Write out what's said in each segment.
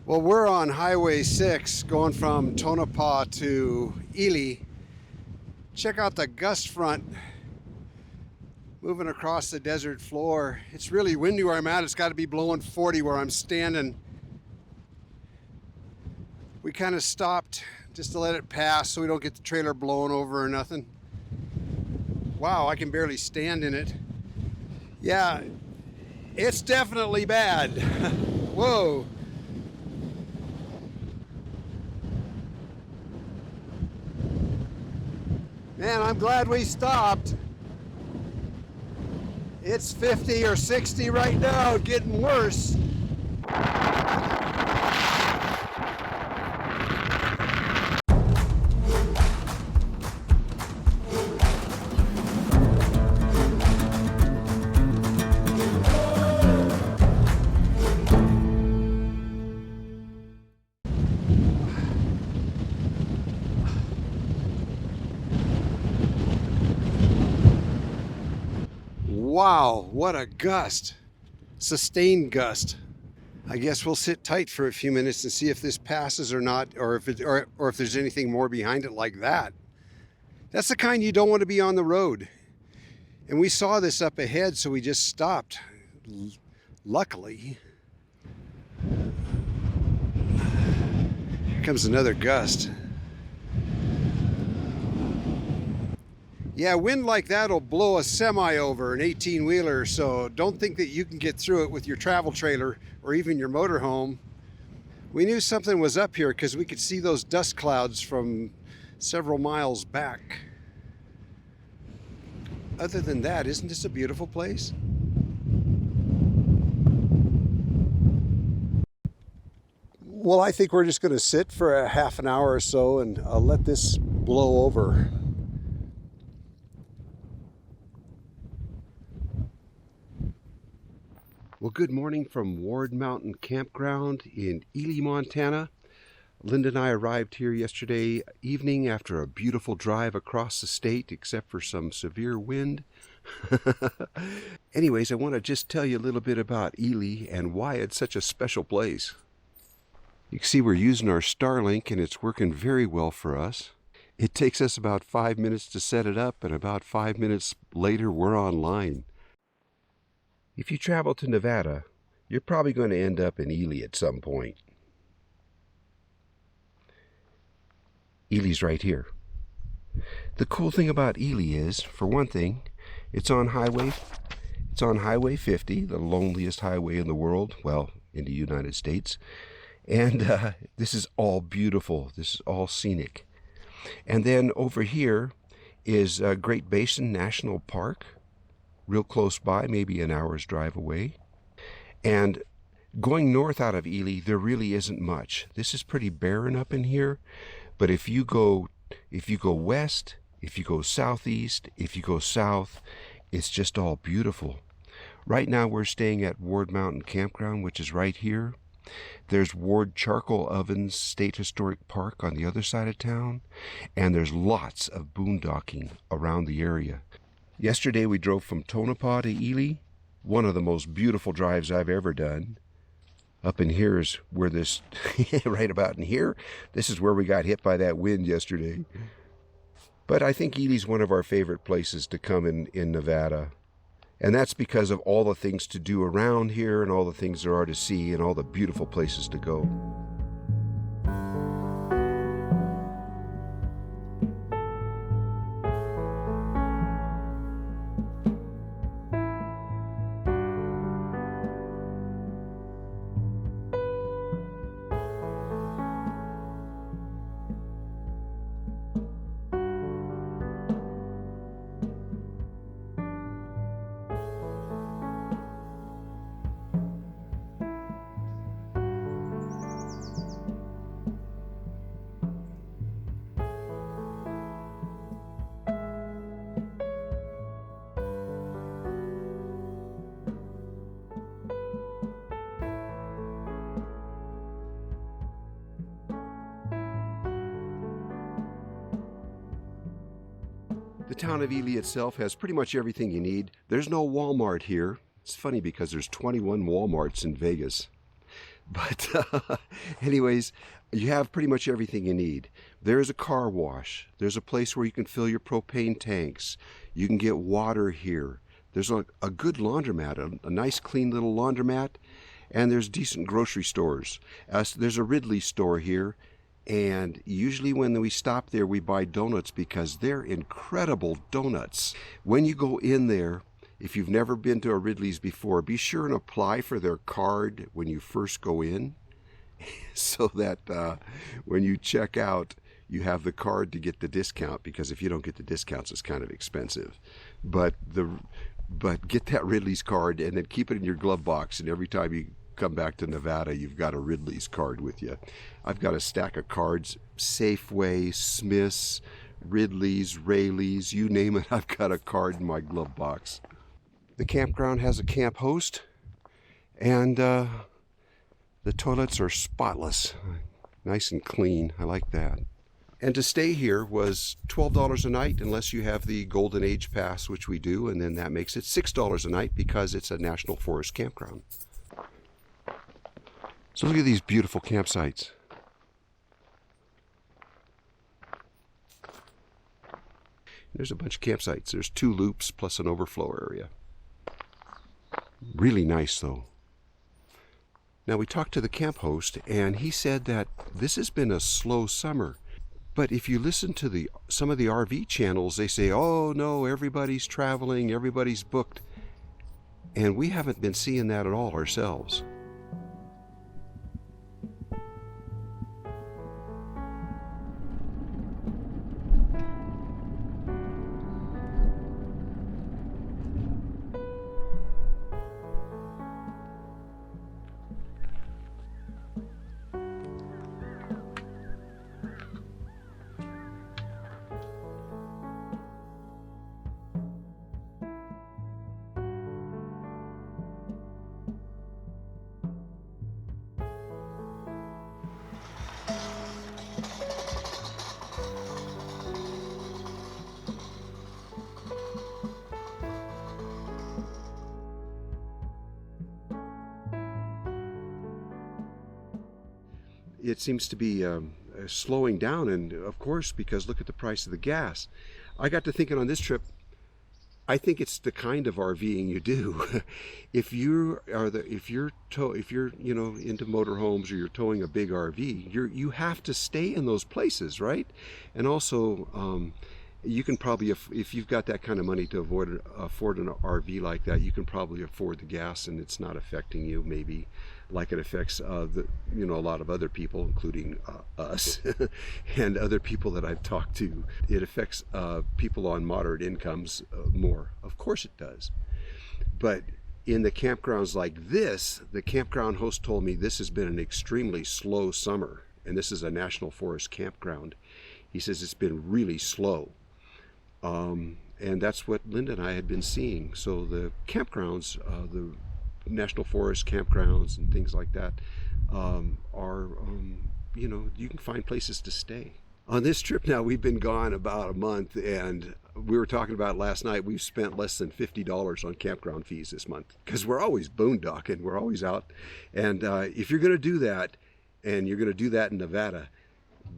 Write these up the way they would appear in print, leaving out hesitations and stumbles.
Well, we're on Highway 6 going from Tonopah to Ely. Check out the gust front moving across the desert floor. It's really windy where I'm at. It's got to be blowing 40 where I'm standing. We kind of stopped just to let it pass so we don't get the trailer blown over or nothing. Wow, I can barely stand in it. Yeah, it's definitely bad. Whoa. Man, I'm glad we stopped. It's 50 or 60 right now, getting worse. Wow, what a gust. Sustained gust. I guess we'll sit tight for a few minutes and see if this passes or not, or if there's anything more behind it like that. That's the kind you don't want to be on the road. And we saw this up ahead, so we just stopped. Luckily. Here comes another gust. Yeah, wind like that will blow a semi over, an 18-wheeler, so don't think that you can get through it with your travel trailer or even your motorhome. We knew something was up here because we could see those dust clouds from several miles back. Other than that, isn't this a beautiful place? Well, I think we're just going to sit for a half an hour or so and let this blow over. Well, good morning from Ward Mountain Campground in Ely, Montana. Linda and I arrived here yesterday evening after a beautiful drive across the state, except for some severe wind. Anyways, I want to just tell you a little bit about Ely and why it's such a special place. You can see we're using our Starlink and it's working very well for us. It takes us about 5 minutes to set it up, and about 5 minutes later we're online. If you travel to Nevada, you're probably going to end up in Ely at some point. Ely's right here. The cool thing about Ely is, for one thing, it's on Highway 50, the loneliest highway in the world, well, in the United States. And this is all beautiful. This is all scenic. And then over here is Great Basin National Park, real close by, maybe an hour's drive away. And going north out of Ely, there really isn't much. This is pretty barren up in here, but if you go west, if you go southeast, if you go south, it's just all beautiful. Right now we're staying at Ward Mountain Campground, which is right here. There's Ward Charcoal Ovens State Historic Park on the other side of town, and there's lots of boondocking around the area. Yesterday we drove from Tonopah to Ely, one of the most beautiful drives I've ever done. Up in here is where this, right about in here, this is where we got hit by that wind yesterday. But I think Ely's one of our favorite places to come in Nevada. And that's because of all the things to do around here and all the things there are to see and all the beautiful places to go. The town of Ely itself has pretty much everything you need. There's no Walmart here. It's funny because there's 21 Walmarts in Vegas. But anyways, you have pretty much everything you need. There is a car wash. There's a place where you can fill your propane tanks. You can get water here. There's a good laundromat, a nice clean little laundromat, and there's decent grocery stores. There's a Ridley's store here, and usually when we stop there we buy donuts because they're incredible donuts. When you go in there, if you've never been to a Ridley's before, be sure and apply for their card when you first go in so that when you check out, you have the card to get the discount, because if you don't get the discounts, it's kind of expensive. But get that Ridley's card and then keep it in your glove box, and every time you come back to Nevada, you've got a Ridley's card with you. I've got a stack of cards, Safeway, Smith's, Ridley's, Rayleigh's, you name it, I've got a card in my glove box. The campground has a camp host, and the toilets are spotless, nice and clean. I like that. And to stay here was $12 a night unless you have the Golden Age Pass, which we do, and then that makes it $6 a night because it's a National Forest campground. So look at these beautiful campsites. There's a bunch of campsites. There's 2 loops plus an overflow area. Really nice though. Now we talked to the camp host, and he said that this has been a slow summer. But if you listen to some of the RV channels, they say, oh no, everybody's traveling, everybody's booked. And we haven't been seeing that at all ourselves. It seems to be slowing down, and of course, because look at the price of the gas. I got to thinking on this trip, I think it's the kind of RVing you do. If you're into motorhomes, or you're towing a big RV, you have to stay in those places, right? And also, you can probably, if you've got that kind of money to afford an RV like that, you can probably afford the gas, and it's not affecting you maybe like it affects a lot of other people, including us and other people that I've talked to. It affects people on moderate incomes more. Of course it does. But in the campgrounds like this, the campground host told me this has been an extremely slow summer, and this is a National Forest campground. He says it's been really slow. And that's what Linda and I had been seeing. So the campgrounds, the National Forest campgrounds and things like that are, you can find places to stay. On this trip now, we've been gone about a month, and we were talking about last night, we've spent less than $50 on campground fees this month, because we're always boondocking, we're always out. And if you're going to do that, and you're going to do that in Nevada,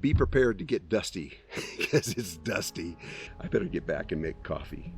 be prepared to get dusty, because it's dusty. I better get back and make coffee.